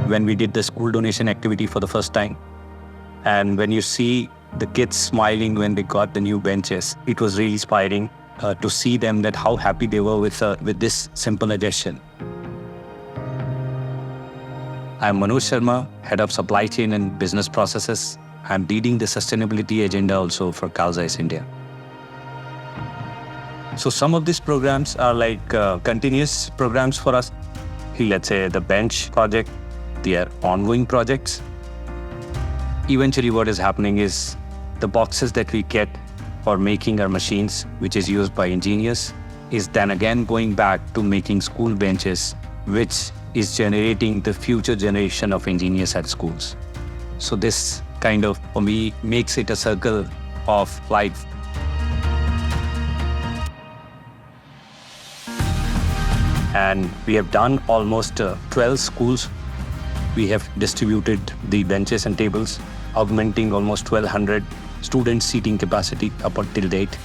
when we did the school donation activity for the first time. And when you see the kids smiling when they got the new benches, it was really inspiring to see them, that how happy they were with this simple addition. I'm Manoj Sharma, Head of Supply Chain and Business Processes. I'm leading the sustainability agenda also for ZEISS India. So some of these programs are like continuous programs for us. Let's say the bench project, they are ongoing projects. Eventually what is happening is the boxes that we get for making our machines, which is used by engineers, is then again going back to making school benches, which is generating the future generation of engineers at schools. So this kind of, for me, makes it a circle of life. And we have done almost 12 schools. We have distributed the benches and tables, augmenting almost 1,200 student seating capacity up until date.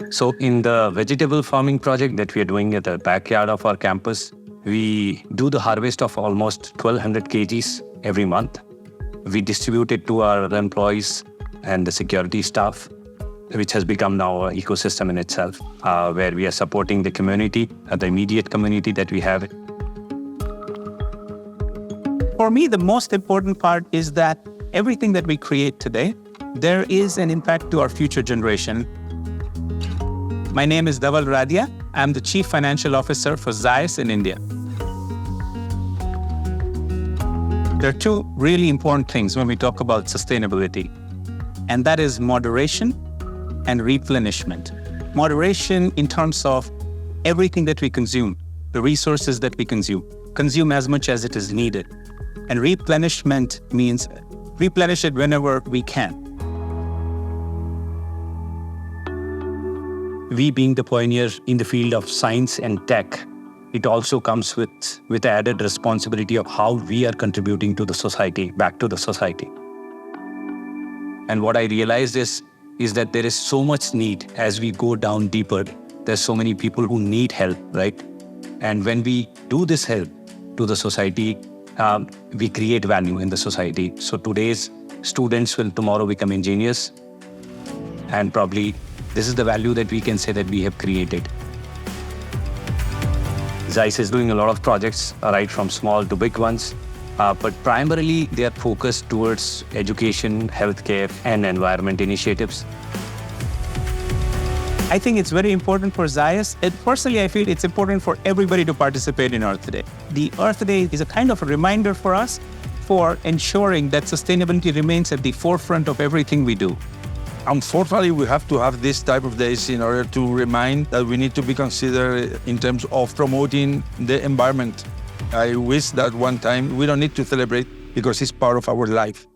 So in the vegetable farming project that we are doing at the backyard of our campus, we do the harvest of almost 1,200 kgs every month. We distribute it to our employees and the security staff, which has become now an ecosystem in itself, where we are supporting the community, the immediate community that we have. For me, the most important part is that everything that we create today, there is an impact to our future generation. My name is Dhaval Rhadia. I'm the Chief Financial Officer for ZEISS in India. There are two really important things when we talk about sustainability, and that is moderation and replenishment. Moderation in terms of everything that we consume, the resources that we consume as much as it is needed. And replenishment means replenish it whenever we can. We being the pioneers in the field of science and tech, it also comes with added responsibility of how we are contributing to the society, back to the society. And what I realized is that there is so much need as we go down deeper. There's so many people who need help, right? And when we do this help to the society, we create value in the society. So today's students will tomorrow become engineers. And probably this is the value that we can say that we have created. ZEISS is doing a lot of projects, right from small to big ones. But primarily they are focused towards education, healthcare, and environment initiatives. I think it's very important for ZEISS. Personally, I feel it's important for everybody to participate in Earth Day. The Earth Day is a kind of a reminder for us for ensuring that sustainability remains at the forefront of everything we do. Unfortunately, we have to have this type of days in order to remind that we need to be considered in terms of promoting the environment. I wish that one time we don't need to celebrate because it's part of our life.